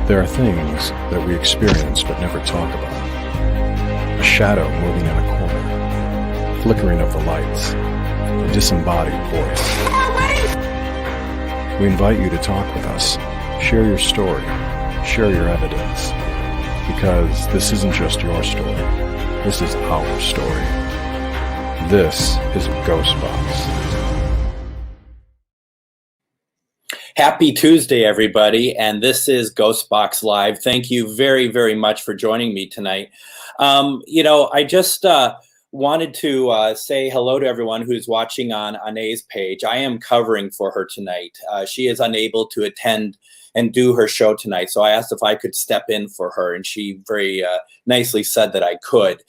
There are things that we experience but never talk about. A shadow moving in a corner, flickering of the lights, a disembodied voice. We invite you to talk with us, share your story, share your evidence, because this isn't just your story, this is our story. This is GhostBox. Happy Tuesday, everybody, and this is GhostBox Live. Thank you very, very much for joining me tonight. I just wanted to say hello to everyone who's watching on Anae's page. I am covering for her tonight. She is unable to attend and do her show tonight, so I asked if I could step in for her, and she very nicely said that I could.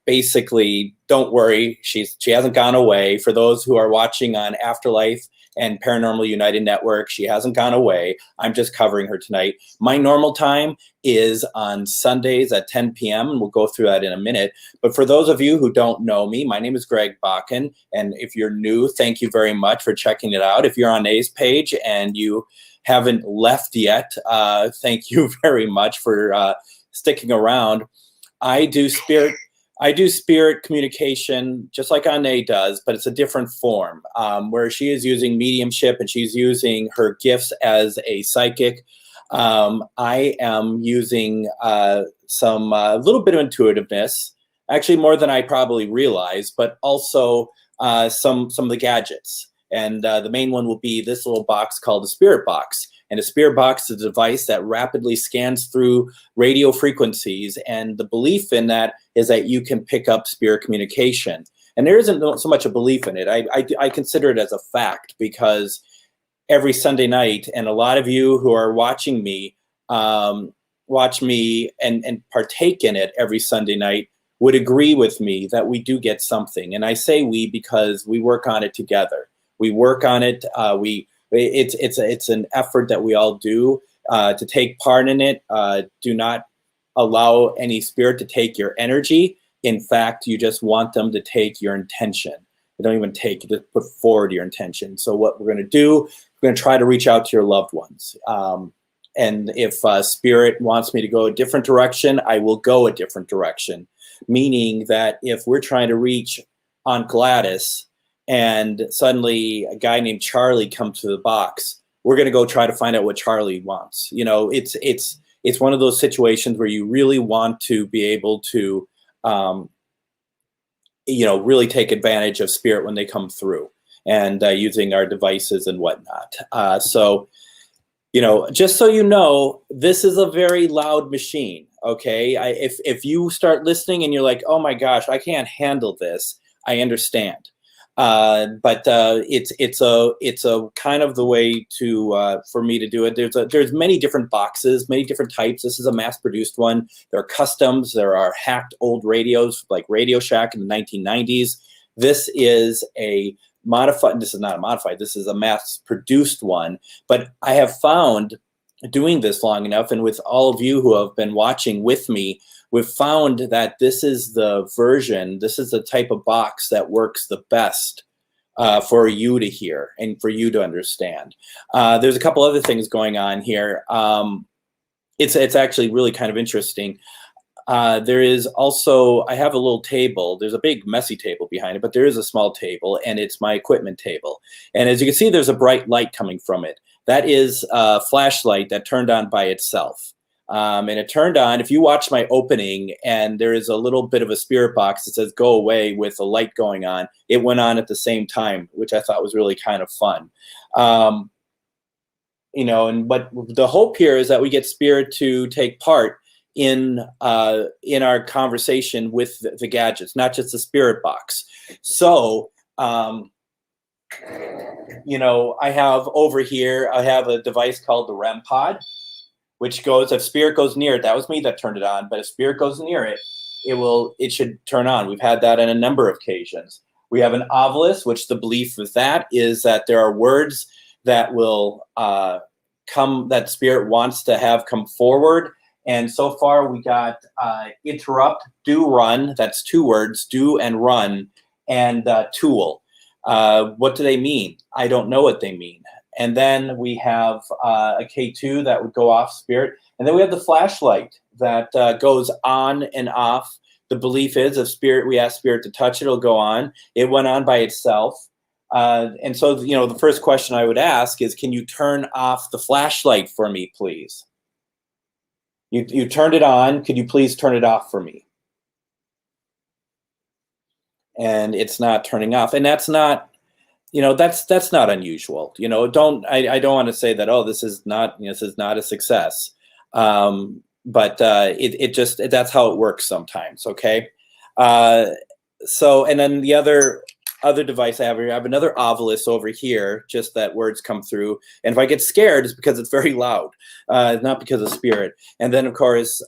Basically, don't worry, she hasn't gone away. For those who are watching on Afterlife and Paranormal United Network, she hasn't gone away. I'm just covering her tonight. My normal time is on Sundays at 10 p.m., and we'll go through that in a minute. But for those of you who don't know me, my name is Greg Bakun, and if you're new, thank you very much for checking it out. If you're on A's page and you haven't left yet, thank you very much for sticking around. I do spirit communication just like Anae does, but it's a different form, where she is using mediumship and she's using her gifts as a psychic. I am using some little bit of intuitiveness, actually more than I probably realize, but also some of the gadgets. And the main one will be this little box called the Spirit Box. And a Spirit Box is a device that rapidly scans through radio frequencies. And the belief in that is that you can pick up spirit communication. And there isn't so much a belief in it. I consider it as a fact, because every Sunday night, and a lot of you who are watching me, watch me and partake in it every Sunday night, would agree with me that we do get something. And I say we because we work on it together. We work on it. It's an effort that we all do to take part in it. Do not allow any spirit to take your energy. In fact, you just want them to take your intention. They don't even take it, just put forward your intention. So what we're going to do, we're going to try to reach out to your loved ones. And if spirit wants me to go a different direction, I will go a different direction. Meaning that if we're trying to reach Aunt Gladys, and suddenly a guy named Charlie comes to the box, we're going to go try to find out what Charlie wants. You know, it's one of those situations where you really want to be able to, really take advantage of spirit when they come through, and using our devices and whatnot. So, just so you know, this is a very loud machine. Okay, if you start listening and you're like, oh my gosh, I can't handle this, I understand. But it's a kind of the way to for me to do it. There's many different boxes, many different types. This is a mass-produced one. There are customs. There are hacked old radios like Radio Shack in the 1990s. This is a modified. This is not a modified. This is a mass-produced one. But I have found, doing this long enough, and with all of you who have been watching with me, we've found that this is the version, this is the type of box that works the best for you to hear and for you to understand. There's a couple other things going on here. It's actually really kind of interesting. There is also, I have a little table. There's a big messy table behind it, but there is a small table, and it's my equipment table. And as you can see, there's a bright light coming from it. That is a flashlight that turned on by itself. And it turned on. If you watch my opening, and there is a little bit of a spirit box that says go away with a light going on, it went on at the same time, which I thought was really kind of fun. But the hope here is that we get spirit to take part in our conversation with the gadgets, not just the spirit box. So, I have over here, I have a device called the REM pod, which goes, if spirit goes near it, that was me that turned it on, but if spirit goes near it, it should turn on. We've had that on a number of occasions. We have an ovilus, which the belief with that is that there are words that will come, that spirit wants to have come forward. And so far we got interrupt, do, run. That's 2 words, do and run, and tool. What do they mean? I don't know what they mean. And then we have a K2 that would go off spirit. And then we have the flashlight that goes on and off. The belief is if spirit, we ask spirit to touch it, it'll go on. It went on by itself. And so, the first question I would ask is, can you turn off the flashlight for me, please? You turned it on. Could you please turn it off for me? And it's not turning off. And that's not, that's not unusual. I don't want to say that, oh, this is not a success. But it just, that's how it works sometimes. Okay. So, and then the other device I have here, I have another ovilus over here, just that words come through. And if I get scared, it's because it's very loud, not because of spirit. And then, of course,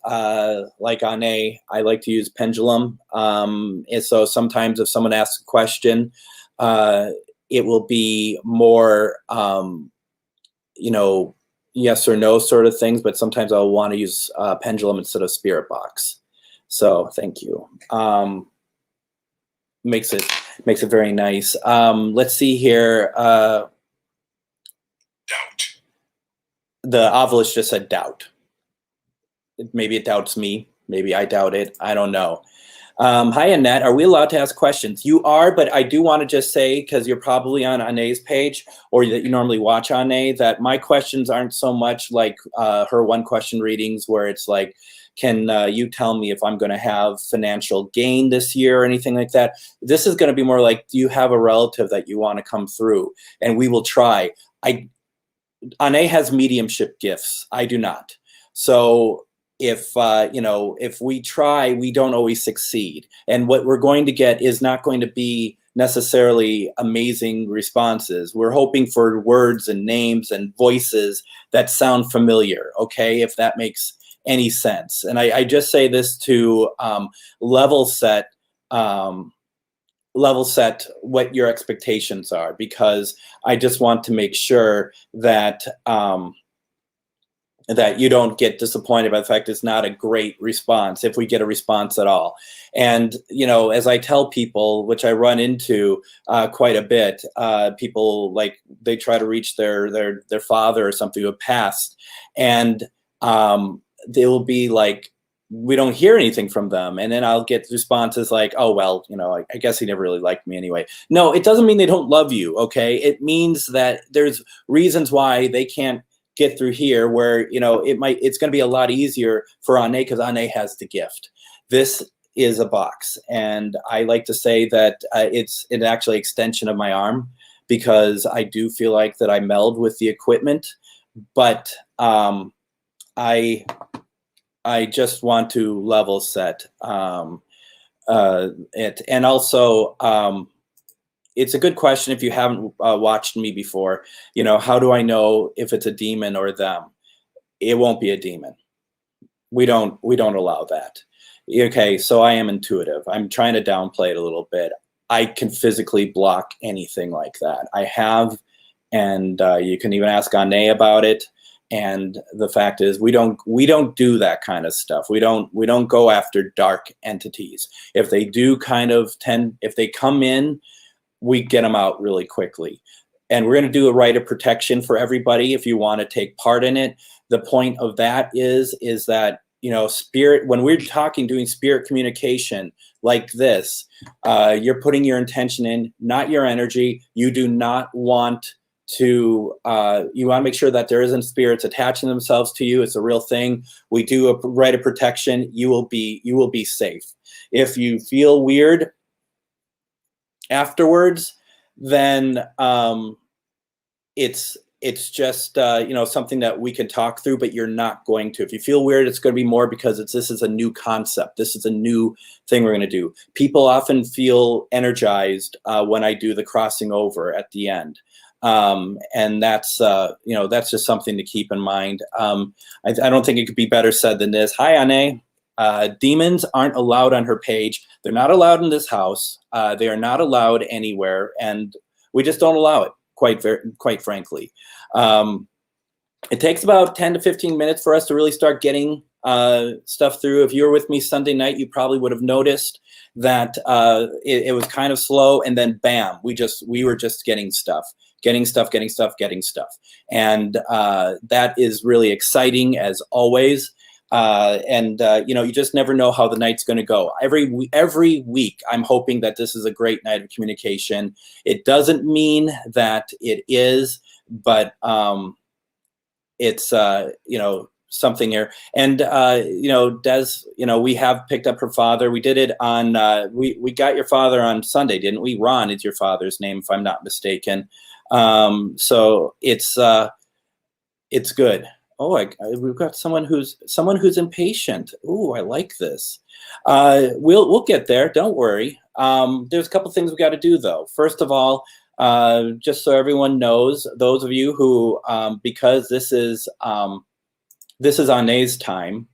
like Ane, I like to use pendulum. And so sometimes if someone asks a question, it will be more, yes or no sort of things, but sometimes I'll want to use pendulum instead of spirit box. So thank you. Makes it very nice. Let's see here. Doubt. The ovilus just said doubt. Maybe it doubts me. Maybe I doubt it. I don't know. Hi, Annette. Are we allowed to ask questions? You are, but I do want to just say, because you're probably on Ane's page, or that you normally watch Ane, that my questions aren't so much like her one-question readings where it's like, can you tell me if I'm going to have financial gain this year or anything like that? This is going to be more like, do you have a relative that you want to come through? And we will try. Ane has mediumship gifts. I do not. So if we try, we don't always succeed. And what we're going to get is not going to be necessarily amazing responses. We're hoping for words and names and voices that sound familiar, okay, if that makes any sense. And I just say this to level set what your expectations are, because I just want to make sure that that you don't get disappointed by the fact it's not a great response, if we get a response at all. And, as I tell people, which I run into quite a bit, people, like, they try to reach their father or something who have passed, and they will be like, we don't hear anything from them. And then I'll get responses like, oh, well, I guess he never really liked me anyway. No, it doesn't mean they don't love you, okay? It means that there's reasons why they can't get through here, where it's going to be a lot easier for Ane, because Ane has the gift. This is a box, and I like to say that it's an actually extension of my arm, because I do feel like that I meld with the equipment, but I just want to level set it. And also, it's a good question if you haven't watched me before. How do I know if it's a demon or them? It won't be a demon. We don't allow that. Okay, so I am intuitive. I'm trying to downplay it a little bit. I can physically block anything like that. I have, and you can even ask Ane about it. And the fact is, we don't do that kind of stuff. We don't go after dark entities. If they do if they come in, we get them out really quickly. And we're going to do a rite of protection for everybody if you want to take part in it. The point of that is that, spirit, when we're doing spirit communication like this, you're putting your intention in, not your energy. You do not want to, you want to make sure that there isn't spirits attaching themselves to you. It's a real thing. We do a rite of protection. You will be safe. If you feel weird afterwards, then it's just something that we can talk through, but you're not going to. If you feel weird, it's going to be more because this is a new concept. This is a new thing we're going to do. People often feel energized when I do the crossing over at the end. And that's just something to keep in mind. I don't think it could be better said than this. Hi, Ane. Demons aren't allowed on her page. They're not allowed in this house. They are not allowed anywhere, and we just don't allow it, quite frankly. It takes about 10 to 15 minutes for us to really start getting stuff through. If you were with me Sunday night, you probably would have noticed that it was kind of slow, and then bam, we were just getting stuff. getting stuff. And that is really exciting as always. You just never know how the night's going to go. Every week, I'm hoping that this is a great night of communication. It doesn't mean that it is, but it's something here. And Des, we have picked up her father. We did it on we got your father on Sunday, didn't we? Ron is your father's name, if I'm not mistaken. So it's good. Oh, we've got someone who's impatient. Ooh, I like this. We'll get there. Don't worry. There's a couple things we got to do though. First of all, just so everyone knows, those of you who, because this is Anae's time,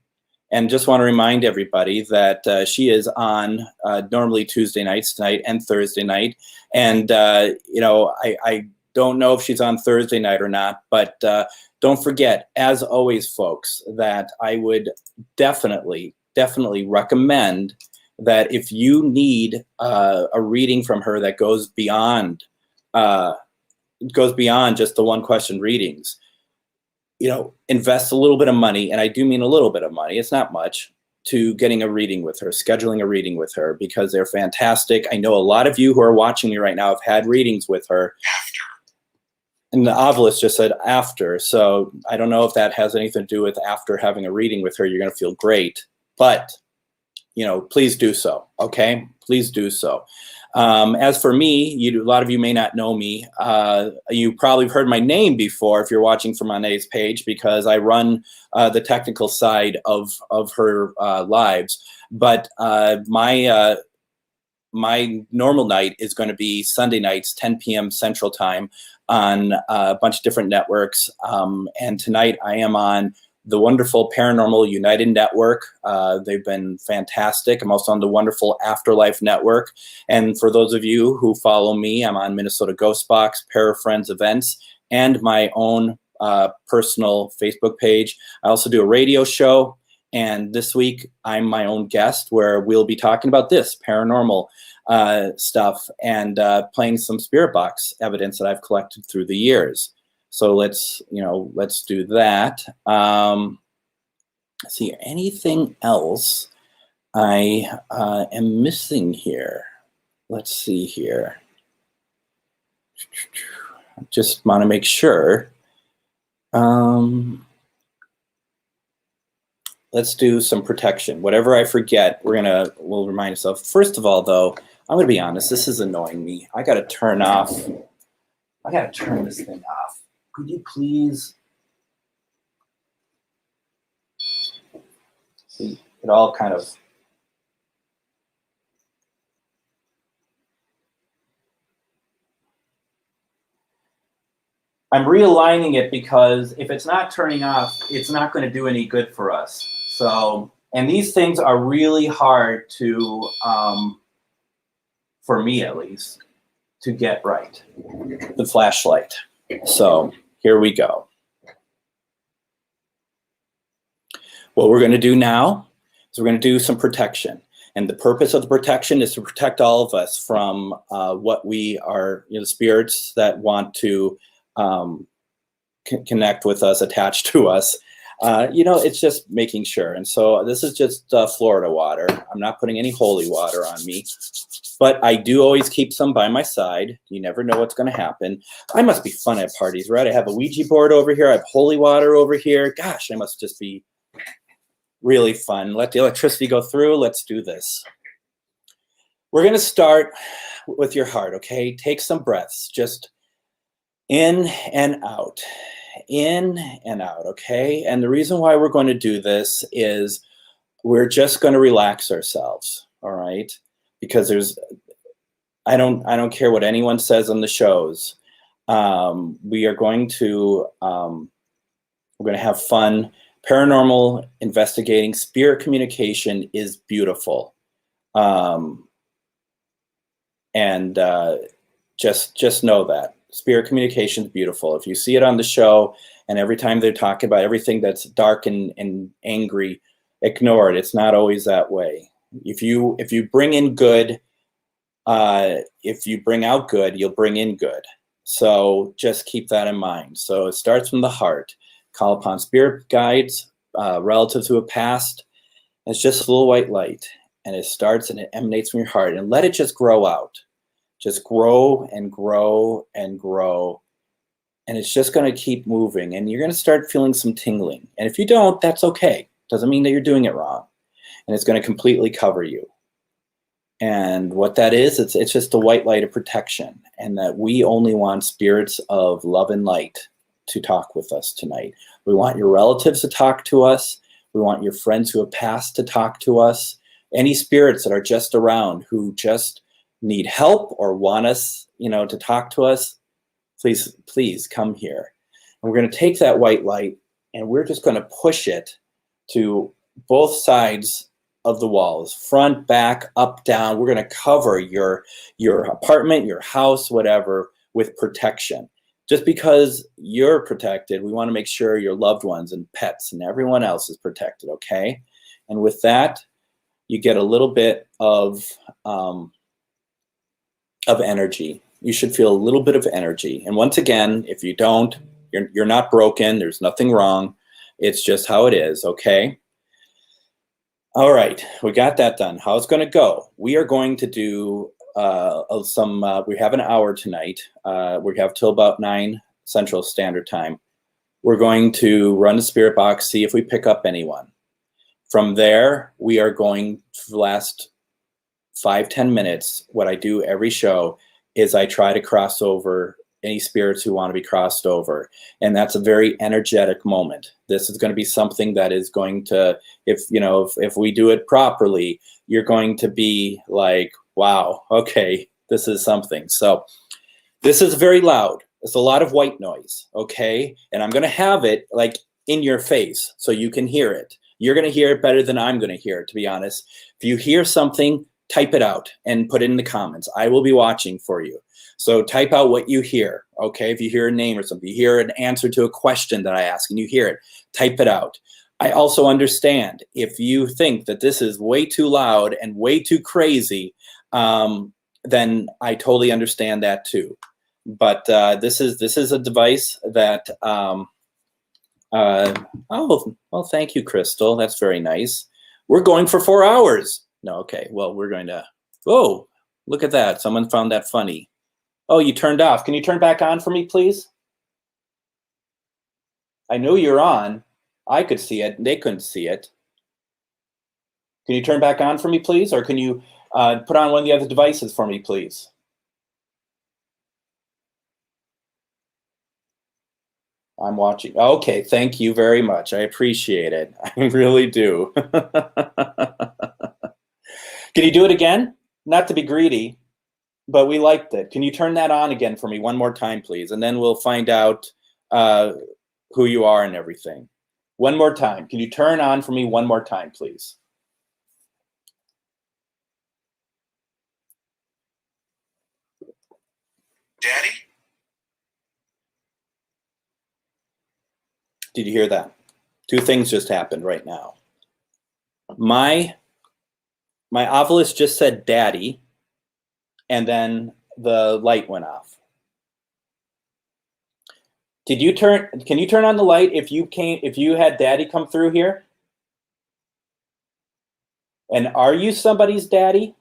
and just want to remind everybody that she is on normally Tuesday nights tonight and Thursday night, and I don't know if she's on Thursday night or not, but don't forget, as always, folks, that I would definitely recommend that if you need a reading from her that goes beyond just the one question readings, invest a little bit of money, and I do mean a little bit of money, it's not much, to getting a reading with her, scheduling a reading with her, because they're fantastic. I know a lot of you who are watching me right now have had readings with her. And the Obelisk just said after, so I don't know if that has anything to do with after having a reading with her, you're going to feel great. But, please do so, okay? Please do so. As for me, a lot of you may not know me. You probably heard my name before if you're watching from Anae's page, because I run the technical side of her lives. But my normal night is going to be Sunday nights, 10 p.m. Central Time, on a bunch of different networks. And tonight I am on the wonderful Paranormal United Network. They've been fantastic. I'm also on the wonderful Afterlife Network. And for those of you who follow me, I'm on Minnesota GhostBox, Parafriends Events, and my own personal Facebook page. I also do a radio show. And this week, I'm my own guest, where we'll be talking about this paranormal stuff and playing some spirit box evidence that I've collected through the years. So let's do that. See, anything else I am missing here? Let's see here. Just want to make sure. Let's do some protection. Whatever I forget, we'll remind ourselves. First of all, though, I'm going to be honest. This is annoying me. I got to turn this thing off. Could you please? See, it all kind of. I'm realigning it because if it's not turning off, it's not going to do any good for us. So, and these things are really hard to, for me at least, to get right. The flashlight. So here we go. What we're going to do now is we're going to do some protection. And the purpose of the protection is to protect all of us from what we are, the spirits that want to connect with us, attach to us. It's just making sure. And so this is just Florida water. I'm not putting any holy water on me, but I do always keep some by my side. You never know what's going to happen. I must be fun at parties, right? I have a Ouija board over here. I have holy water over here. Gosh, I must just be really fun. Let the electricity go through. Let's do this. We're going to start with your heart, okay? Take some breaths, just in and out. In and out, okay? And the reason why we're going to do this is we're just going to relax ourselves, all right? Because I don't care what anyone says on the shows. We are going to we're going to have fun. Paranormal investigating, spirit communication is beautiful, and just know that. Spirit communication is beautiful. If you see it on the show and every time they're talking about everything that's dark and angry, ignore it. It's not always that way. If you bring in good, if you bring out good, you'll bring in good. So just keep that in mind. So it starts from the heart. Call upon spirit guides, relatives who have passed. It's just a little white light, and it starts and it emanates from your heart, and let it just grow out. Just grow and grow and grow. And it's just going to keep moving, and you're going to start feeling some tingling. And if you don't, that's okay. Doesn't mean that you're doing it wrong. And it's going to completely cover you. And what that is, it's just a white light of protection, and that we only want spirits of love and light to talk with us tonight. We want your relatives to talk to us. We want your friends who have passed to talk to us. Any spirits that are just around who just need help or want us, to talk to us, please come here. And we're going to take that white light, and we're just going to push it to both sides of the walls, front, back, up, down. We're going to cover your apartment, your house, whatever, with protection. Just because you're protected, we want to make sure your loved ones and pets and everyone else is protected, okay? And with that, you get a little bit of energy. You should feel a little bit of energy. And once again, if you don't, you're not broken. There's nothing wrong. It's just how it is, okay? All right, we got that done. How it's going to go? We are going to do we have an hour tonight. We have till about 9 Central Standard Time. We're going to run the spirit box, see if we pick up anyone. From there, we are going for the last 5-10 minutes. What I do every show is I try to cross over any spirits who want to be crossed over. And that's a very energetic moment. This is going to be something that is going to, if we do it properly, you're going to be like, wow, okay, this is something. So this is very loud. It's a lot of white noise, okay? And I'm going to have it like in your face so you can hear it. You're going to hear it better than I'm going to hear it, to be honest. If you hear something, type it out and put it in the comments. I will be watching for you. So type out what you hear, okay? If you hear a name or something, you hear an answer to a question that I ask and you hear it, type it out. I also understand if you think that this is way too loud and way too crazy, then I totally understand that too. But this is a device that, oh, well, thank you, Crystal. That's very nice. We're going for 4 hours. No, okay, well, we're going to, oh, look at that. Someone found that funny. Oh, you turned off. Can you turn back on for me, please? I knew you're on. I could see it. They couldn't see it. Can you turn back on for me, please? Or can you put on one of the other devices for me, please? I'm watching. Okay, thank you very much. I appreciate it. I really do. Can you do it again? Not to be greedy, but we liked it. Can you turn that on again for me one more time, please? And then we'll find out who you are and everything. One more time. Can you turn on for me one more time, please? Daddy? Did you hear that? 2 things just happened right now. My Ovilus just said daddy, and then the light went off. Can you turn on the light if you had daddy come through here? And are you somebody's daddy?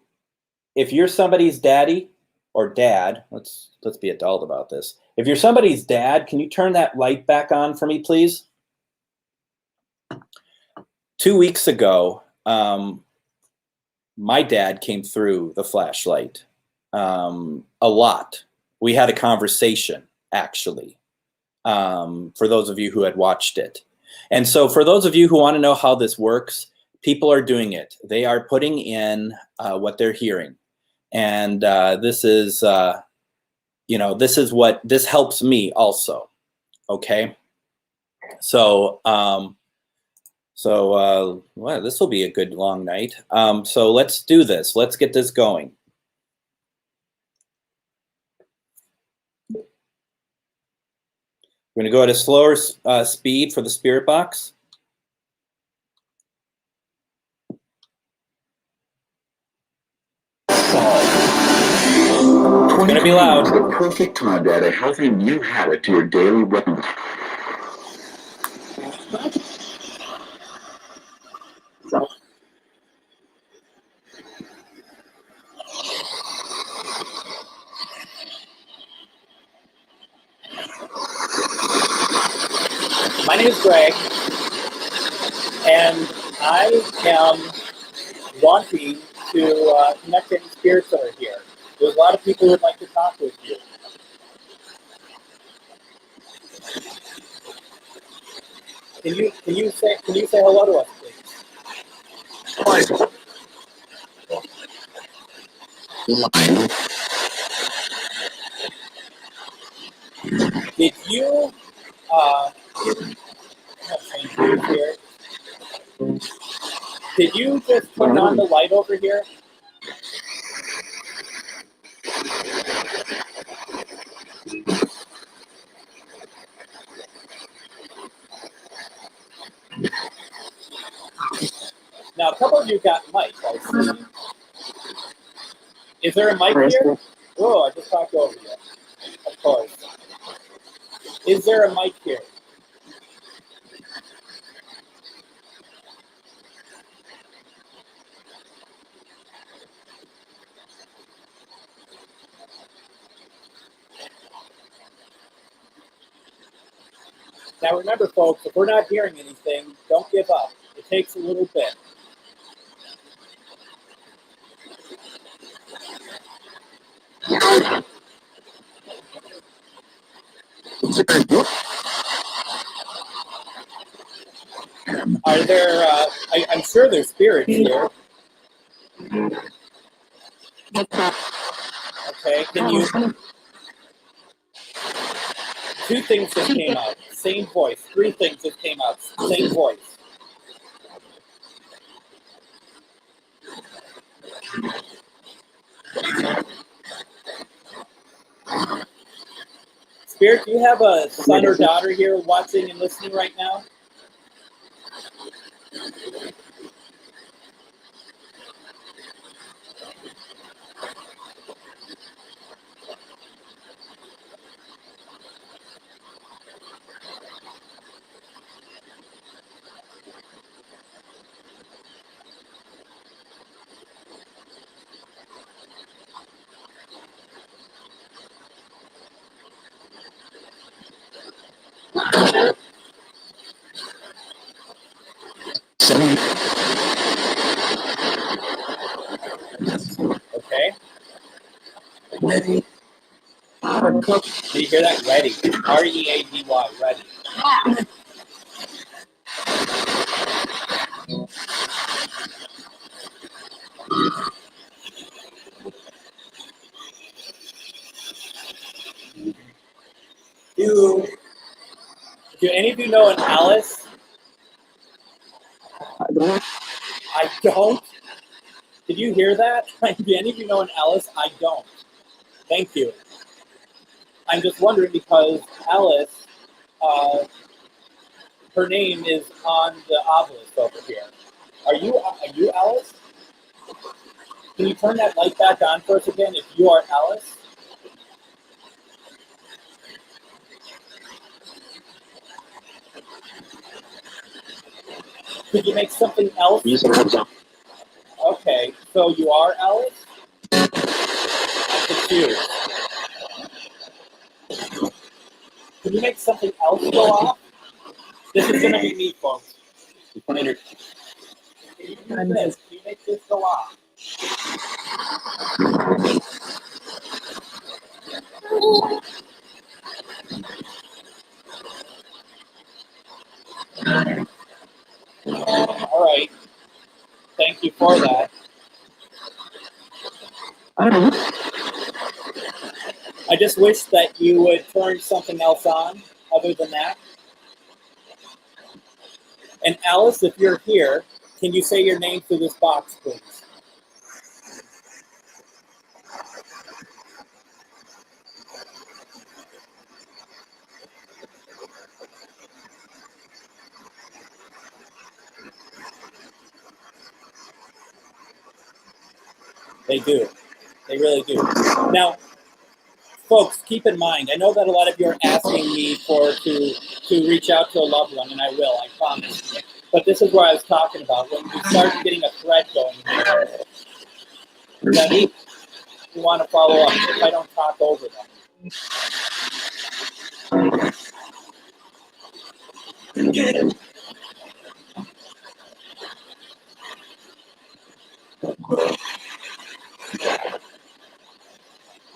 If you're somebody's daddy or dad, let's be adult about this. If you're somebody's dad, can you turn that light back on for me, please? 2 weeks ago, my dad came through the flashlight a lot. We had a conversation, actually, for those of you who had watched it. And so for those of you who want to know how this works, people are doing it. They are putting in what they're hearing. And this is this helps me also, okay? So, well, this will be a good long night. So let's do this. Let's get this going. We're going to go at a slower speed for the spirit box. gonna be loud. The perfect time to add a healthy new habit to your daily routine. My name is Greg, and I am wanting to connect any spirits that are here. There's a lot of people who would like to talk with you. Can you say hello to us, please? Did you here? Did you just turn on the light over here? Now, a couple of you got mics, I see. Is there a mic here? Oh, I just talked over you. Of course. Is there a mic here? Now remember, folks, if we're not hearing anything, don't give up. It takes a little bit. Are there, I'm sure there's spirits here. Okay, can you, two things that came out, same voice. Three things that came out, same voice. Spirit, do you have a son or daughter here watching and listening right now? Okay. Ready. Do you hear that? Ready. R-E-A-D-Y. Ready. Do any of you know an Alice? I don't. Did you hear that? Do any of you know an Alice? I don't. Thank you. I'm just wondering because Alice, her name is on the obelisk over here. Are you Alice? Can you turn that light back on for us again if you are Alice? Could you make something else? Okay, so you are Alice? I'm confused. Can you make something else go off? This is going to be me, folks. Can you do this? Can you make this go off? All right. Thank you for that. I just wish that you would turn something else on other than that. And Alice, if you're here, can you say your name through this box, please? They do. They really do. Now, folks, keep in mind, I know that a lot of you are asking me to reach out to a loved one, and I will, I promise. But this is what I was talking about. When we start getting a thread going here, that you want to follow up if I don't talk over them.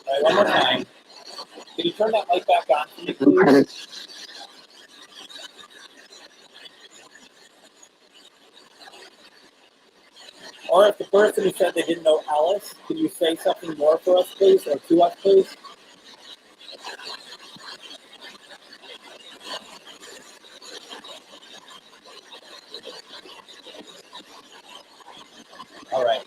All right, one more time. Can you turn that light back on for me, please? Or if the person who said they didn't know Alice, can you say something more for us, please, or to us, please? All right.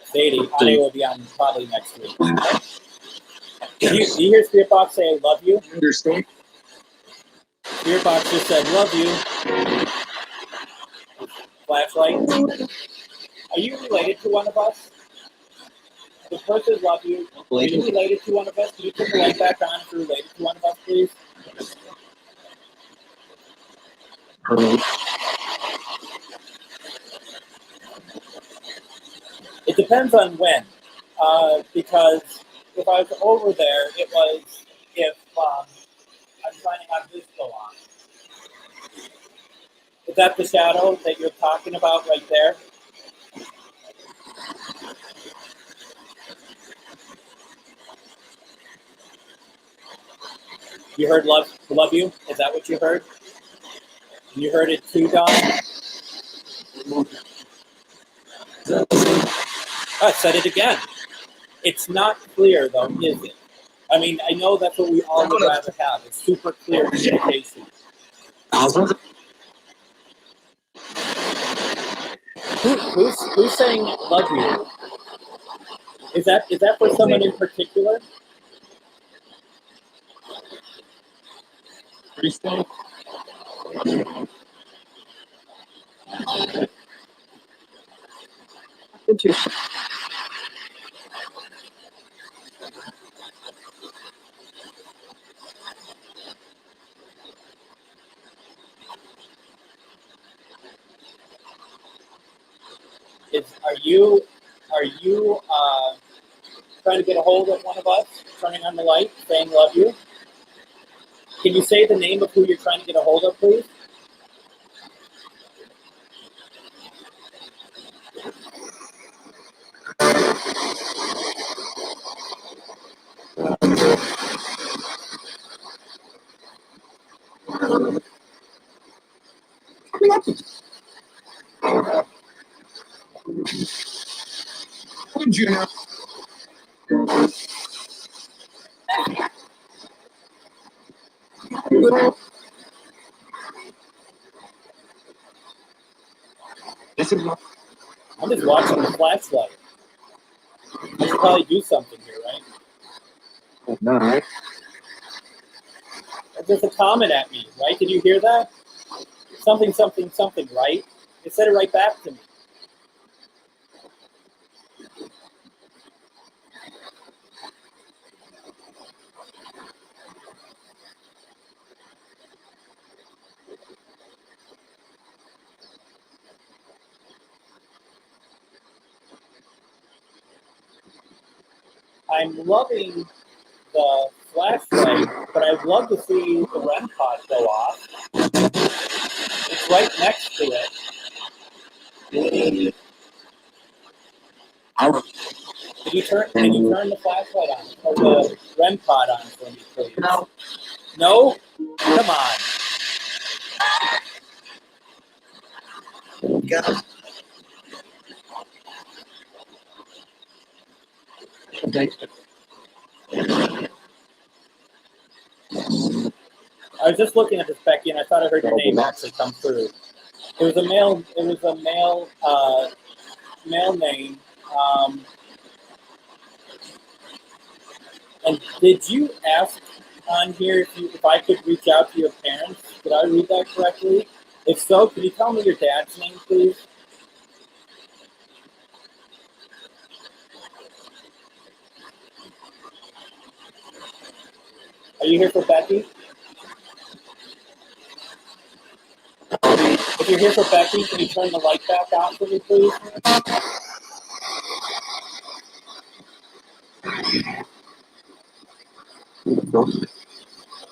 Sadie, Ade will be on probably next week. Do you hear Spirit Box say, I love you? Understand? Spirit Box just said, love you. Flashlight. Are you related to one of us? The person love you. Are you related to one of us? Can you turn the light back on if you're related to one of us, please? It depends on when. Because if I was over there, it was if I'm trying to have this go on. Is that the shadow that you're talking about right there? You heard love you? Is that what you heard? You heard it too, Don? I said it again. It's not clear, though, is it? I mean, I know that's what we all would rather have. It's super clear communication. Who's saying love you? Is that for someone in particular? Are you trying to get a hold of one of us, turning on the light, saying love you? Can you say the name of who you're trying to get a hold of, please? I'm just watching the flashlight. I should probably do something here, right? No. There's a comment at me, right? Did you hear that? Something, something, something, right? It said it right back to me. I'm loving the flashlight, but I'd love to see the REM pod go off. It's right next to it. Can you turn the flashlight on, or the REM pod on for me, please? No. No? Come on. Yeah. I was just looking at this, Becky, and I thought I heard your name actually come through. It was a male male name. And did you ask on here if I could reach out to your parents? Did I read that correctly? If so, could you tell me your dad's name, please? Are you here for Becky? If you're here for Becky, can you turn the light back on for me, please?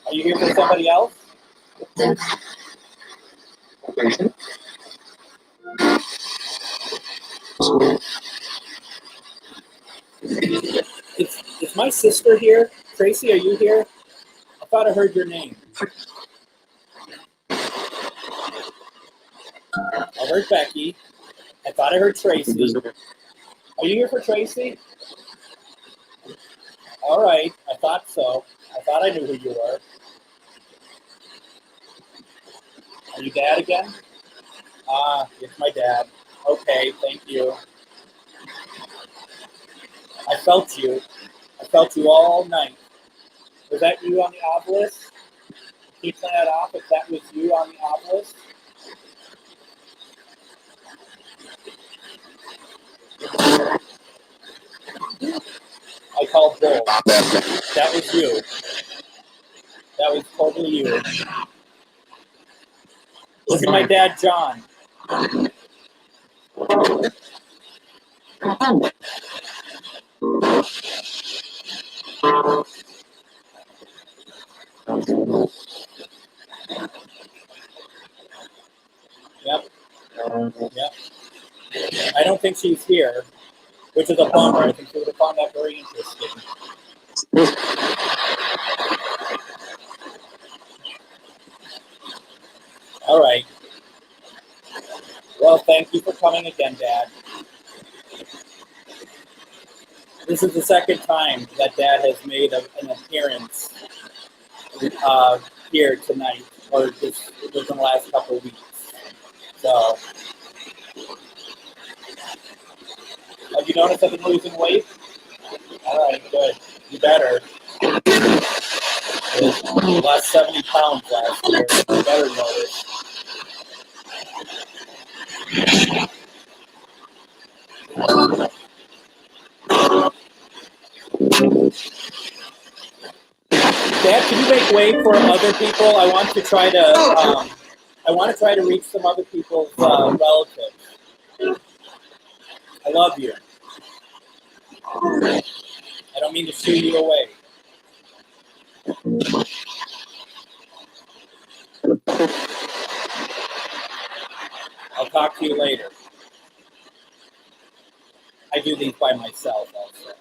Are you here for somebody else? Is my sister here? Tracy, are you here? I thought I heard your name. I heard Becky. I thought I heard Tracy. Are you here for Tracy? All right, I thought so. I thought I knew who you were. Are you Dad again? Ah, it's my dad. Okay, thank you. I felt you. I felt you all night. Was that you on the obelisk? Can you turn that off if that was you on the obelisk? I called Bull. That was you. That was totally you. Look at my dad, John. Yep. Yep. I don't think she's here, which is a bummer. I think she would have found that very interesting. All right. Well, thank you for coming again, Dad. This is the second time that Dad has made an appearance here tonight, or just within the last couple of weeks. So, have you noticed I've been losing weight? All right, good. You better. I lost 70 pounds last year. You better notice. Dad, can you make way for other people? I want to try to reach some other people's relatives. I love you. I don't mean to shoo you away. I'll talk to you later. I do these by myself also.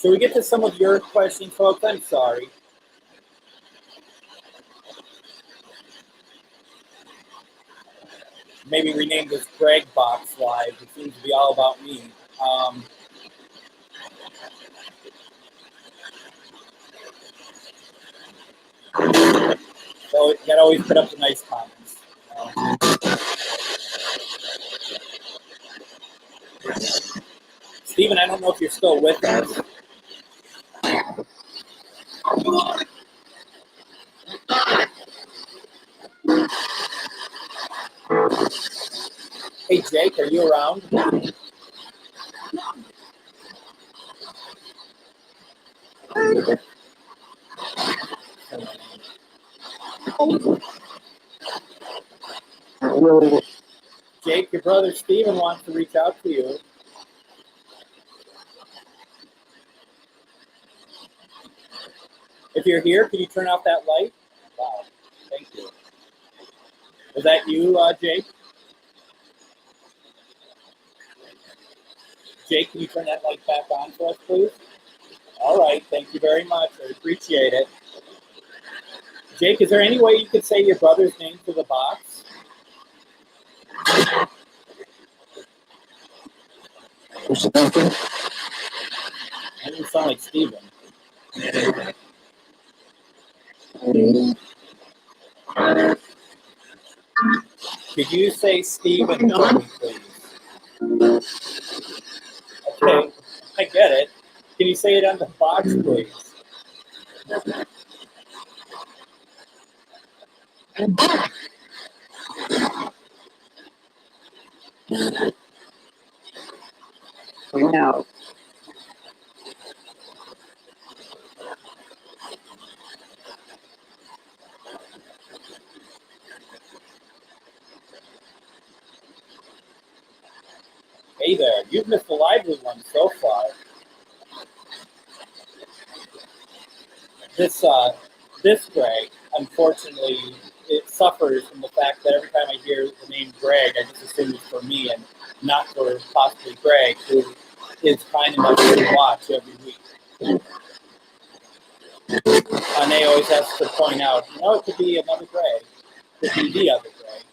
Should we get to some of your questions, folks? I'm sorry. Maybe rename this Greg Box Live. It seems to be all about me. So you gotta always put up the nice comments. Stephen, I don't know if you're still with us. Hey, Jake, are you around? Jake, your brother Stephen wants to reach out to you. If you're here, can you turn off that light? Wow, thank you. Is that you, Jake? Jake, can you turn that light back on for us, please? All right, thank you very much. I appreciate it. Jake, is there any way you could say your brother's name to the box? That doesn't sound like Stephen. Could you say Stephen for me, please? Okay, I get Can you say it on the box, please? No. Hey there, you've missed a lively one so far. This Greg, unfortunately, it suffers from the fact that every time I hear the name Greg, I just assume it's for me and not for possibly Greg, who is kind enough to watch every week. Ane always has to point out, it could be another Greg. It could be the other Greg.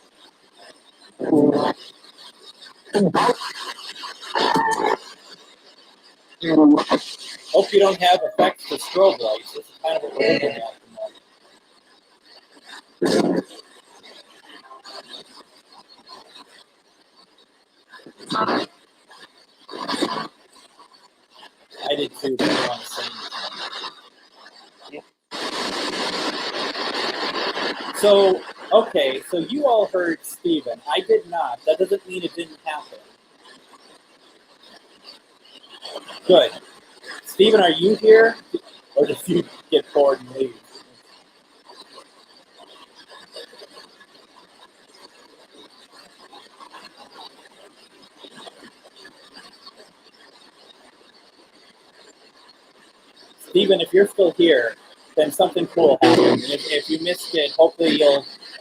Hope you don't have effects to strobe lights. This is kind of what we're looking at the moment. I did too, but I don't want to say anything. So, okay, so you all heard Steven. I did not. That doesn't mean it didn't happen. Good. Steven, are you here? Or did you get bored and leave? Steven, if you're still here, then something cool happened. And if you missed it, hopefully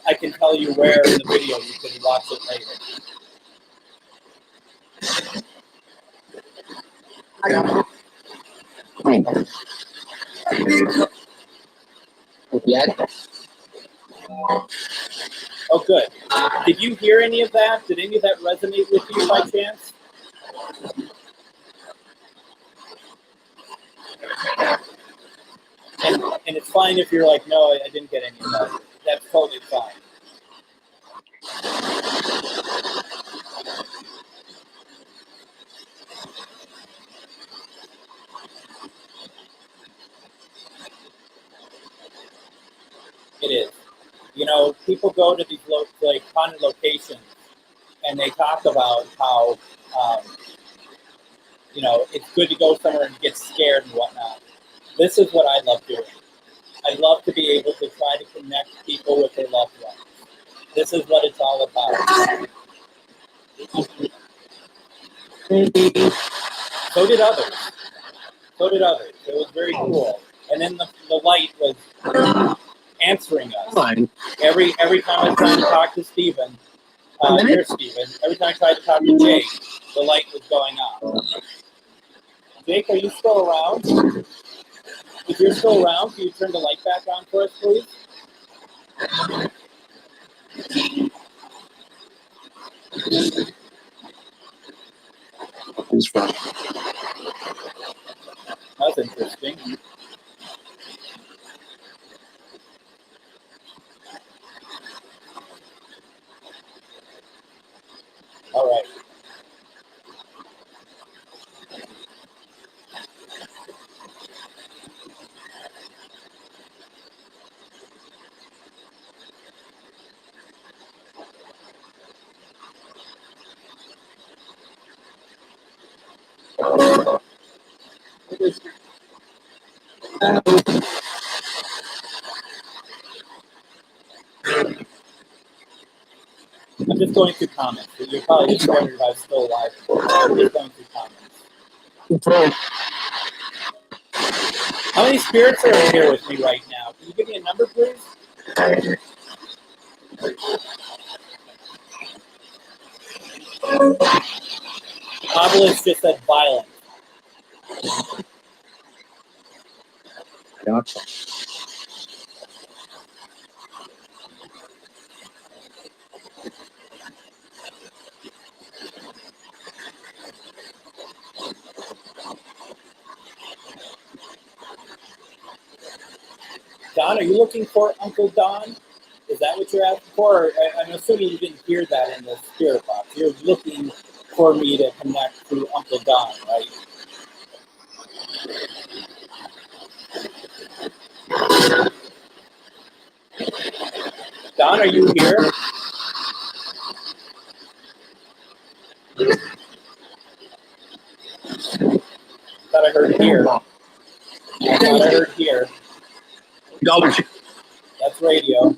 I can tell you where in the video you can watch it later. Oh, good. Did you hear any of that? Did any of that resonate with you by chance? And it's fine if you're like, no, I didn't get any of that. That's totally fine. It is. People go to these haunted locations, and they talk about how, it's good to go somewhere and get scared and whatnot. This is what I love doing. I love to be able to try to connect people with their loved ones. This is what it's all about. So did others. It was very cool. And then the light was answering us. Every time I was trying to talk to Steven, here's Steven. Every time I tried to talk to Jake, the light was going on. Jake, are you still around? If you're still around, can you turn the light back on for us, please? That's interesting. All right. I'm just going through comments. You're probably just wondering if I was still alive. I'm just going through comments. How many spirits are in here with me right now? Can you give me a number, please? Obelisk just said violent. Gotcha. Don, are you looking for Uncle Don? Is that what you're asking for? Or, I'm assuming you didn't hear that in the spirit box. You're looking for me to connect to Uncle Don, right? Don, are you here? Thought I heard here. I thought I heard here. That's radio.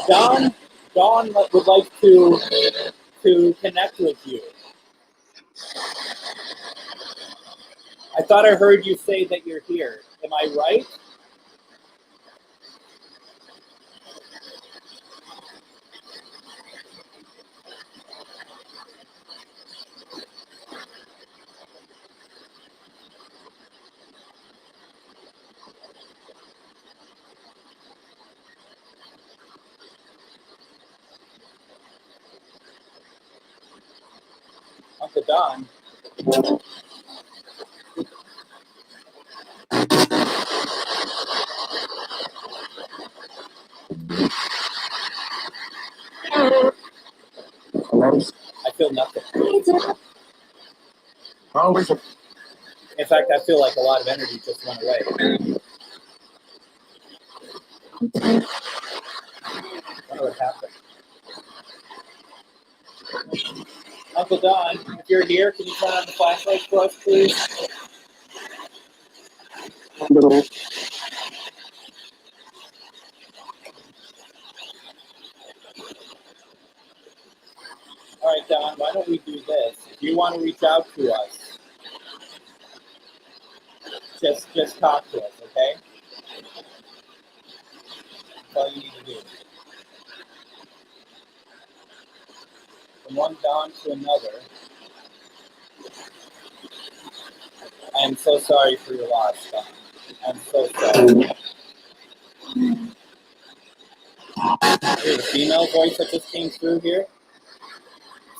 Dawn would like to connect with you. I thought I heard you say that you're here. Am I right? Uncle Don. I feel nothing. In fact, I feel like a lot of energy just went away. I wonder what happened. Uncle Don, if you're here, can you turn on the flashlight for us, please? All right, Don, why don't we do this? If you want to reach out to us, just talk to us, okay? That's all you need to do. From one Don to another, I am so sorry for your loss, Don. I'm so sorry. Here's a female voice that just came through here.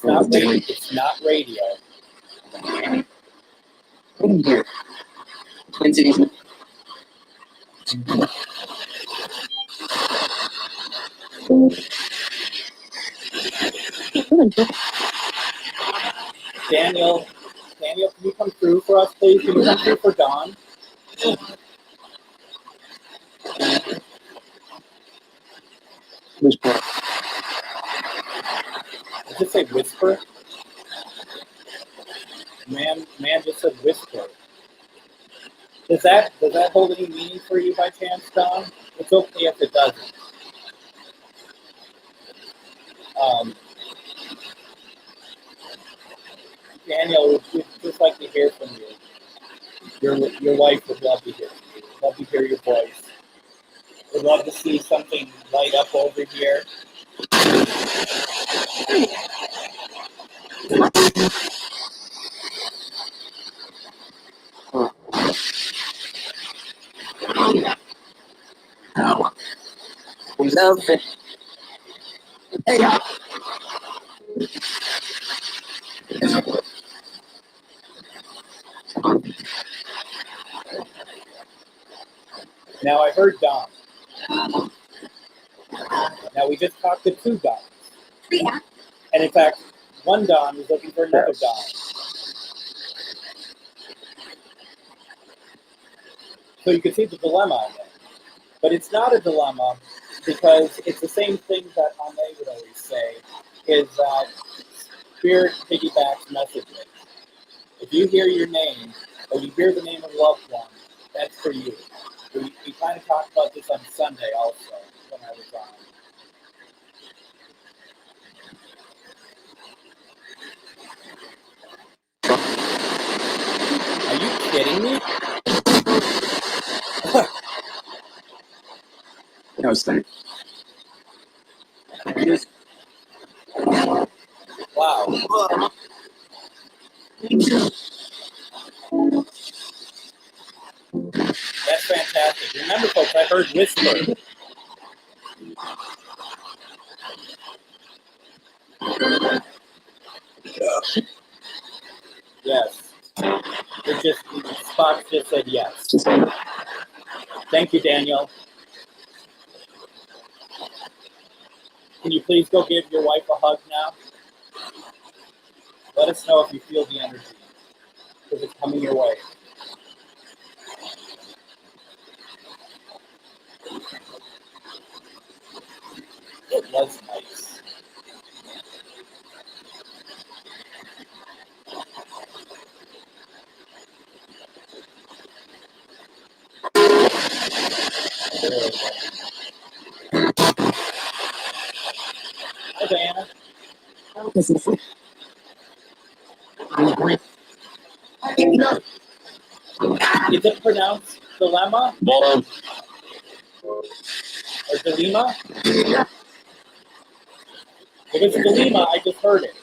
It's not radio. It's not radio. Daniel, can you come through for us, please? Can you come through for Dawn? Whisper. Did it say whisper? Man just said whisper. Does that hold any meaning for you by chance, Dawn? It's okay if it doesn't. Daniel, we'd just like to hear from you. Your wife would love to hear from you. Love to hear your voice. Would love to see something light up over here. No. We love it. Hey. Now I heard Don. Now we just talked to two Dons. Yeah. And in fact, one Don was looking for another Don. So you can see the dilemma in it. But it's not a dilemma because it's the same thing that Ame would always say, is that spirit piggybacks messages. If you hear your name, or you hear the name of a loved one, that's for you. We kind of talked about this on Sunday also, when I was on. Are you kidding me? No, it's like. Wow. That's fantastic. Remember, folks, I heard whisper. Yes. Spock just said yes. Thank you, Daniel. Can you please go give your wife a hug now? Let us know if you feel the energy, because it's coming your way. It was nice. Hi, Diana. This is it. I'm going. Is it pronounced dilemma Bottom. or dilema? If it's dilema, I just heard it.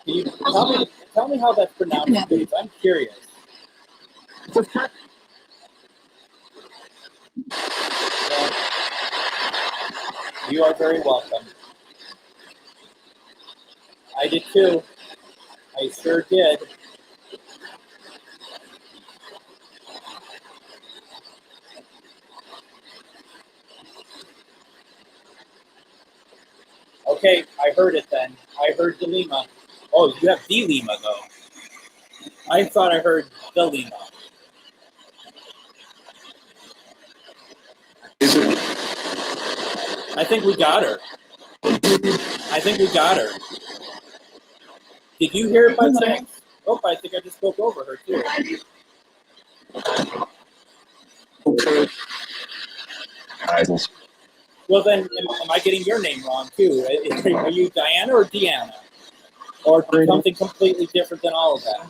Can you tell me how that's pronounced, please? I'm curious. Well, you are very welcome. I did too. I sure did. Okay, I heard it then. I heard dilema. Oh, you have dilemma though. I thought I heard dilemma. I think we got her. I think we got her. Did you hear it by chance? Oh, I think I just spoke over her too. Okay. Well then, am I getting your name wrong too? Are you Diana or Deanna? Or something completely different than all of that?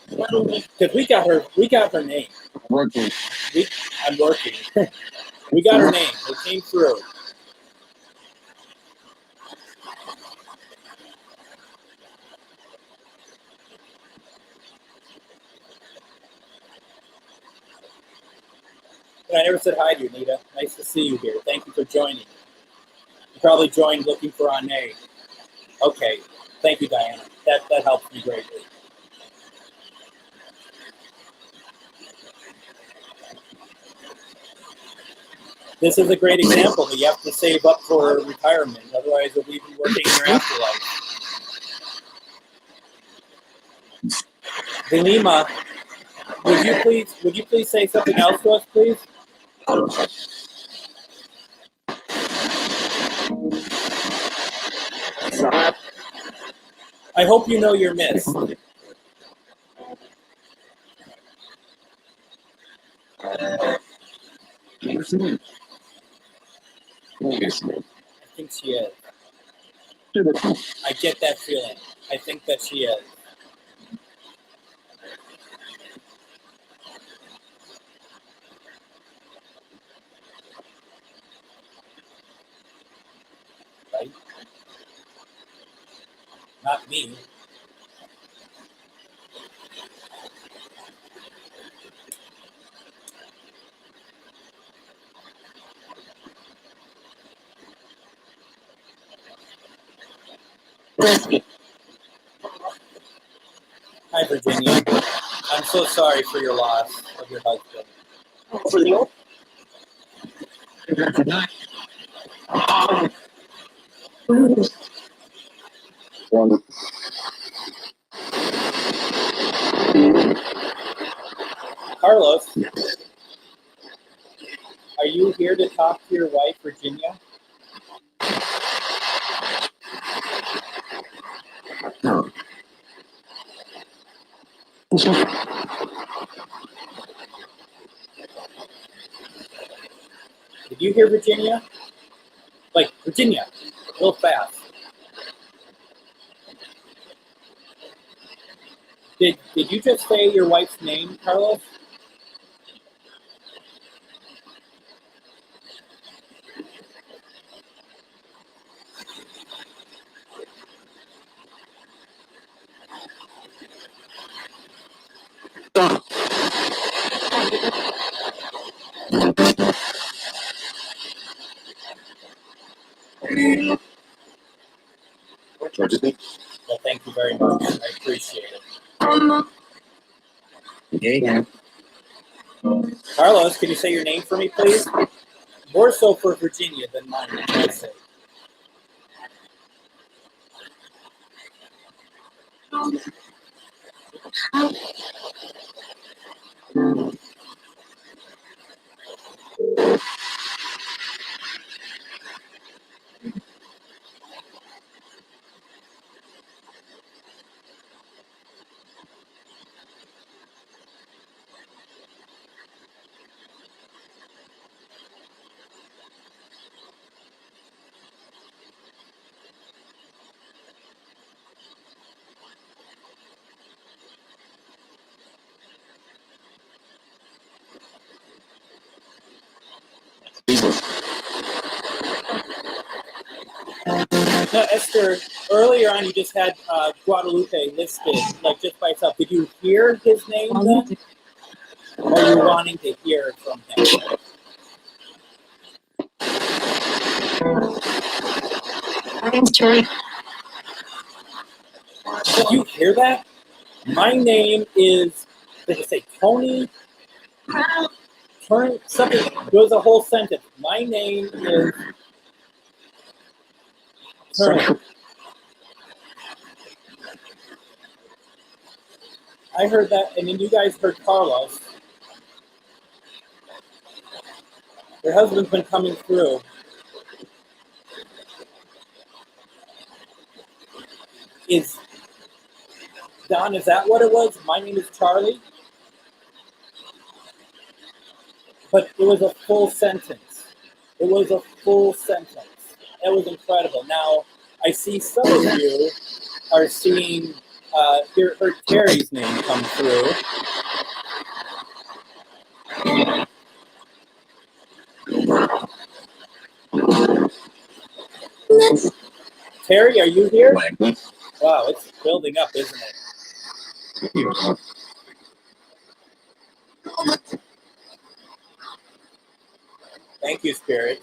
Because we got her name. Working. I'm working. We got her name. It came through. But I never said hi to you, Nita. Nice to see you here. Thank you for joining. You probably joined looking for Ane. Okay. Thank you, Diana. That helps me greatly. This is a great example that you have to save up for retirement. Otherwise, you'll be working in your afterlife. Dilema, would you please say something else to us, please? I hope you know you're missed. I think she is. I get that feeling. I think that she is. Right? Not me. Hi, Virginia. I'm so sorry for your loss of your husband. Carlos, are you here to talk to your wife, Virginia? No. Did you hear Virginia? Like, Virginia, a little fast. Did you just say your wife's name, Carlos? Well, thank you very much. I appreciate it. Yeah. Carlos, can you say your name for me, please? More so for Virginia than mine, I'd say. No, Esther, earlier on you just had Guadalupe listed, like just by itself. Did you hear his name then? Or are you wanting to hear from him? My name's Terry. Did you hear that? My name is, did it say Tony? Turn something, there was a whole sentence. My name is Turner. I heard that, and then you guys heard Carlos. Your husband's been coming through. Is Don, is that what it was? My name is Charlie? But it was a full sentence. It was a full sentence. That was incredible. Now, I see some of you are seeing, heard Terry's name come through. Terry, are you here? Wow, it's building up, isn't it? Thank you, Spirit.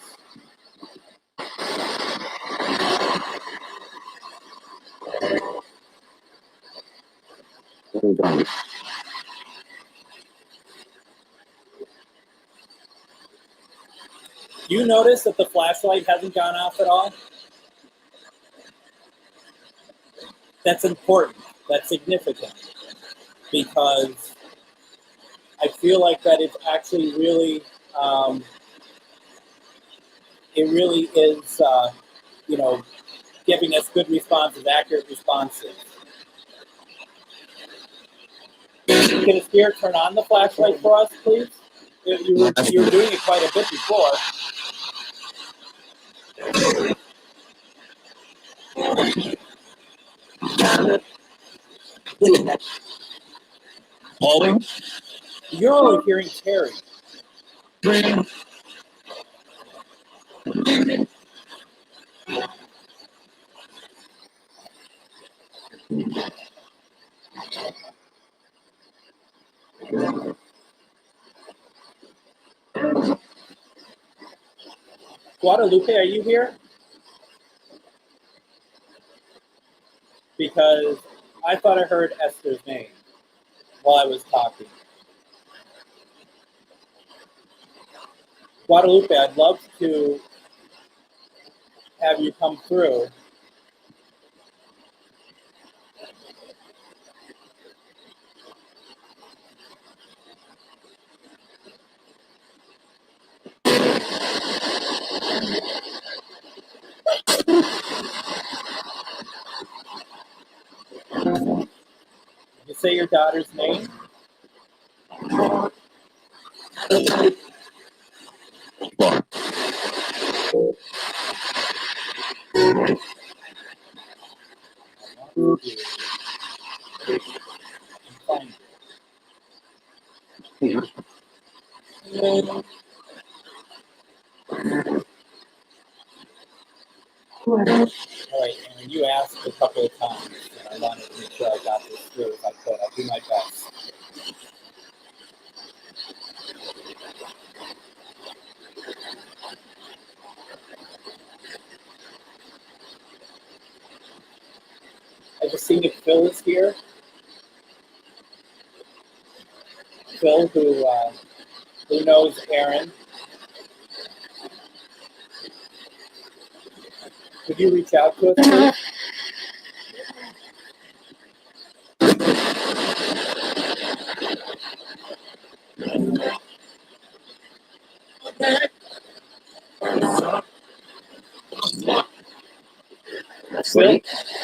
You notice that the flashlight hasn't gone off at all? That's important. That's significant. Because I feel like that it's actually really, it really is, giving us good responses, accurate responses. Can a spirit turn on the flashlight for us, please? You were doing it quite a bit before. You're only hearing Terry. Guadalupe, are you here? Because I thought I heard Esther's name while I was talking. Guadalupe, I'd love to have you come through. Did you say your daughter's name? All right, and you asked a couple of times, and I wanted to make sure I got this through if I could. I'll do my best. I just seen if Phil is here. Phil, who knows Aaron. Could you reach out to us, please?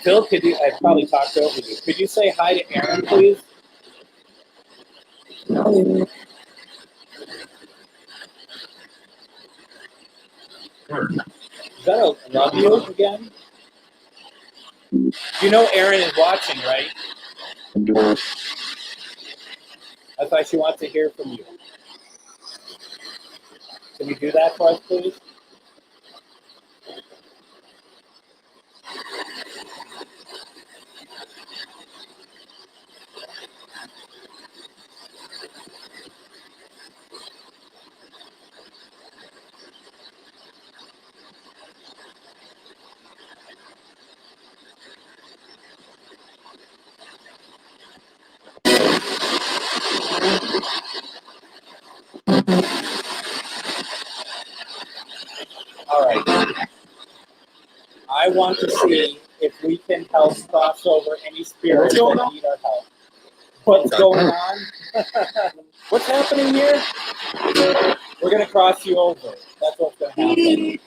Phil, could you? I probably talked over you. Could you say hi to Aaron, please? Is that a love you again? You know Aaron is watching, right? That's why she wants to hear from you. Can you do that for us, please? All right. I want to see if we can help cross over any spirits that need our help. What's going on? What's happening here? We're going to cross you over. That's what's going to happen.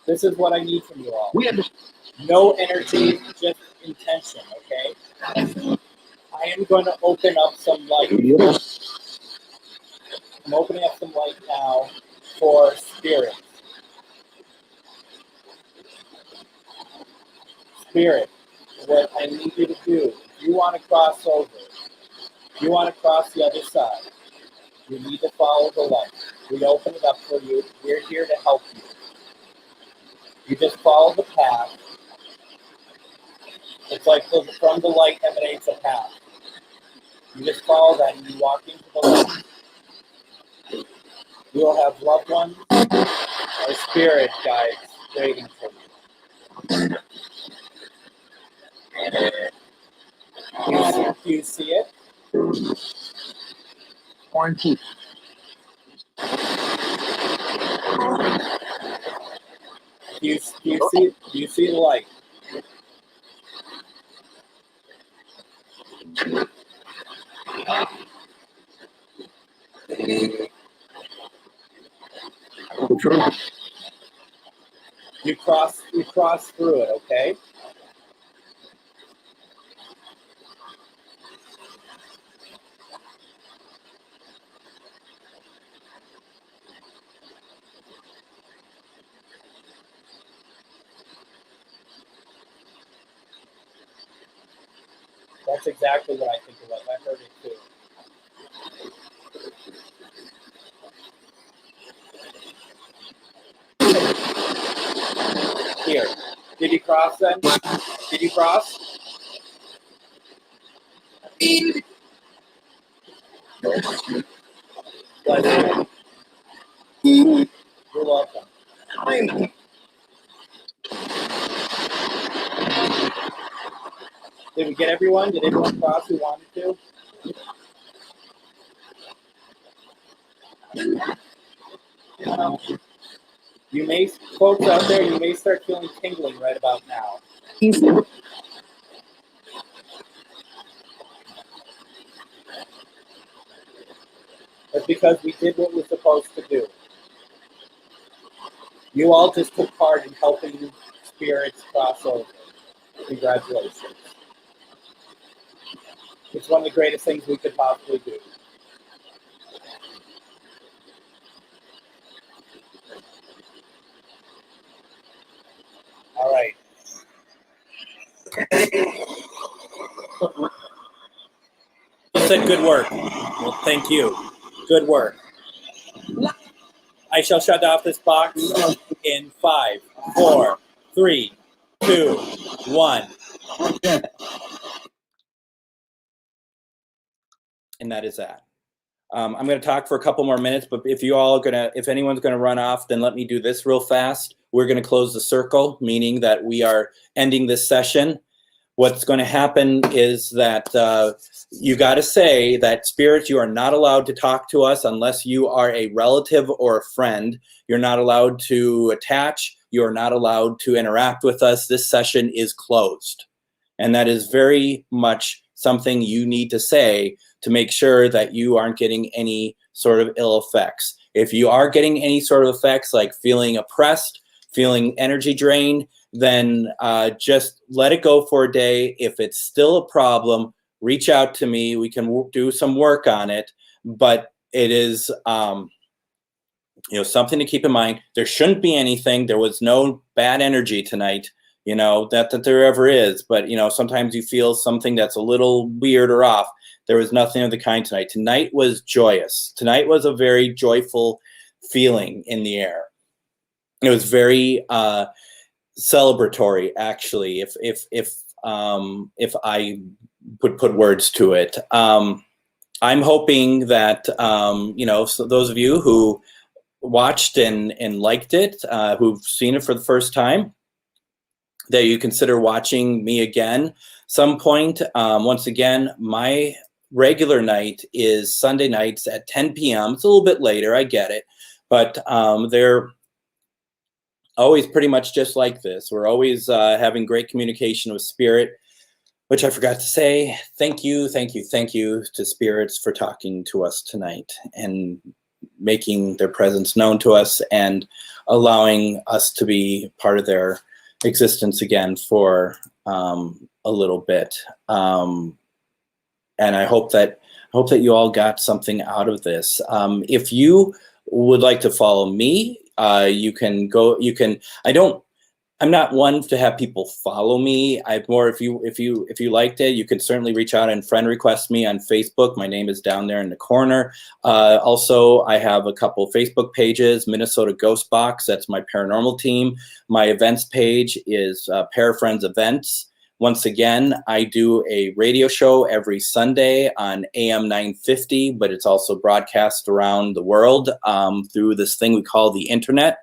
This is what I need from you all. No energy, just intention, okay? I am going to open up some light. I'm opening up some light now for spirits. Spirit, what I need you to do, if you want to cross over, if you want to cross the other side, you need to follow the light. We open it up for you. We're here to help you. You just follow the path. It's like from the light emanates a path. You just follow that and you walk into the light. You will have loved ones or spirit guides waiting for you. Do you see it? Quarantine. Do you see the light? You cross through it, okay? That's exactly what I think it was. I heard it too. Here. Did you cross then? Did you cross? Bless you. You're welcome. Did we get everyone? Did everyone cross who wanted to? You may, folks out there, you may start feeling tingling right about now. That's because we did what we're supposed to do. You all just took part in helping spirits cross over. Congratulations. It's one of the greatest things we could possibly do. All right. You said good work. Well, thank you. Good work. I shall shut off this box in 5, 4, 3, 2, 1. And that is that. I'm going to talk for a couple more minutes, but if anyone's going to run off, then let me do this real fast. We're going to close the circle, meaning that we are ending this session. what's going to happen is that you got to say that spirits, you are not allowed to talk to us unless you are a relative or a friend. You're not allowed to attach. You're not allowed to interact with us. This session is closed. And that is very much something you need to say to make sure that you aren't getting any sort of ill effects. If you are getting any sort of effects like feeling oppressed, feeling energy drained, then just let it go for a day. If it's still a problem, reach out to me. We can do some work on it. But it is something to keep in mind. There shouldn't be anything. There was no bad energy tonight, that there ever is. But, sometimes you feel something that's a little weird or off. There was nothing of the kind tonight. Tonight was joyous. Tonight was a very joyful feeling in the air. It was very celebratory, actually, if I would put words to it. I'm hoping that, so those of you who watched and liked it, who've seen it for the first time, that you consider watching me again some point. Once again, my regular night is Sunday nights at 10 p.m. It's a little bit later, I get it, but they're always pretty much just like this. We're always having great communication with spirit, which I forgot to say. Thank you to spirits for talking to us tonight and making their presence known to us and allowing us to be part of their existence again for a little bit. And I hope that you all got something out of this. If you would like to follow me, you can go. I'm not one to have people follow me. I'm more, if you liked it, you can certainly reach out and friend request me on Facebook. My name is down there in the corner. Also, I have a couple Facebook pages, Minnesota GhostBox, that's my paranormal team. My events page is Parafriends Events. Once again, I do a radio show every Sunday on AM 950, but it's also broadcast around the world through this thing we call the internet.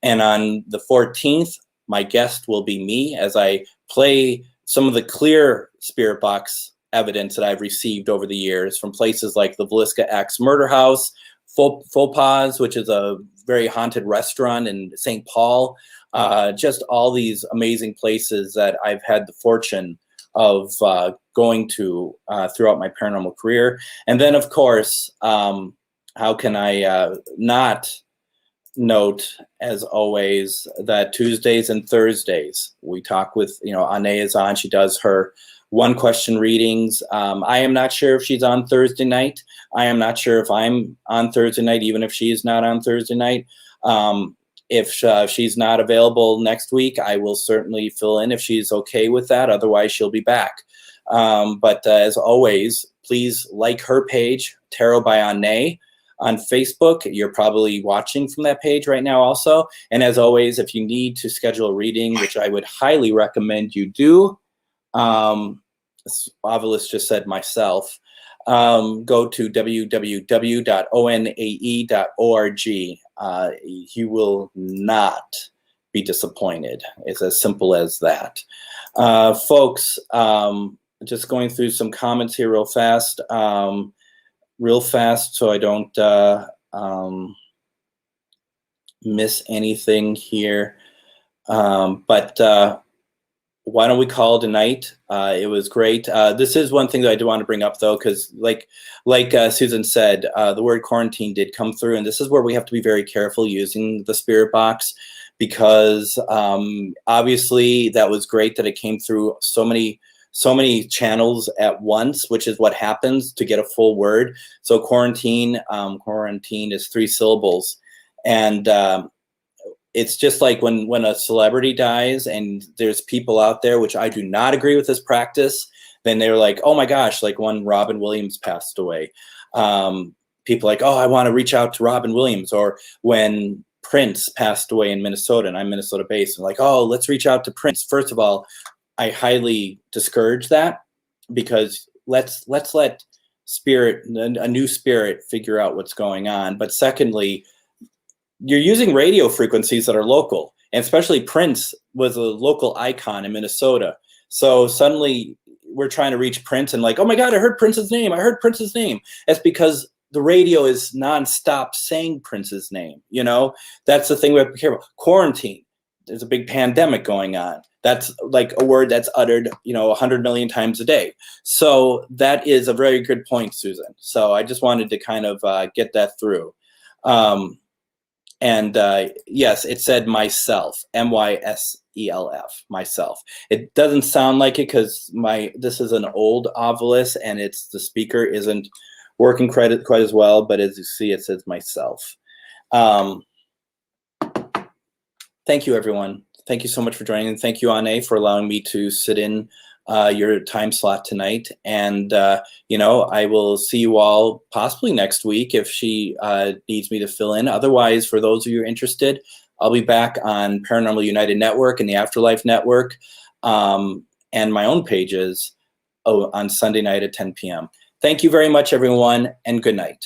And on the 14th, my guest will be me as I play some of the clear spirit box evidence that I've received over the years from places like the Villisca Axe Murder House, Faux Pas, which is a very haunted restaurant in St. Paul. Just all these amazing places that I've had the fortune of going to throughout my paranormal career. And then, of course, how can I not note, as always, that Tuesdays and Thursdays we talk with, Ane is on. She does her one question readings. I am not sure if she's on Thursday night. I am not sure if I'm on Thursday night, even if she is not on Thursday night. If she's not available next week, I will certainly fill in if she's okay with that. Otherwise, she'll be back. But as always, please like her page, Tarot by Ane, on Facebook. You're probably watching from that page right now also. And as always, if you need to schedule a reading, which I would highly recommend you do, Avilis just said myself, go to www.onae.org. You will not be disappointed. It's as simple as that. Folks, just going through some comments here real fast so I don't miss anything here. But why don't we call it a night? It was great. This is one thing that I do want to bring up, though, because like Susan said, the word quarantine did come through, and this is where we have to be very careful using the spirit box, because obviously that was great that it came through so many channels at once, which is what happens to get a full word. So quarantine is 3 syllables. And it's just like when a celebrity dies and there's people out there, which I do not agree with this practice, then they're like, oh my gosh, like when Robin Williams passed away. People like, oh, I want to reach out to Robin Williams. Or when Prince passed away in Minnesota, and I'm Minnesota based, and like, oh, let's reach out to Prince. First of all, I highly discourage that, because let's let spirit, a new spirit, figure out what's going on. But secondly, you're using radio frequencies that are local, and especially Prince was a local icon in Minnesota. So suddenly we're trying to reach Prince and like, oh my God, I heard Prince's name. I heard Prince's name. That's because the radio is nonstop saying Prince's name. You know, that's the thing we have to be careful. Quarantine. There's a big pandemic going on. That's like a word that's uttered, 100 million times a day. So that is a very good point, Susan. So I just wanted to kind of get that through. Yes, it said myself, MYSELF, myself. It doesn't sound like it because this is an old Ovilus and the speaker isn't working quite as well, but as you see, it says myself. Thank you, everyone. Thank you so much for joining. Thank you, Anne, for allowing me to sit in your time slot tonight. And, I will see you all possibly next week if she needs me to fill in. Otherwise, for those of you interested, I'll be back on Paranormal United Network and the Afterlife Network and my own pages on Sunday night at 10 p.m. Thank you very much, everyone, and good night.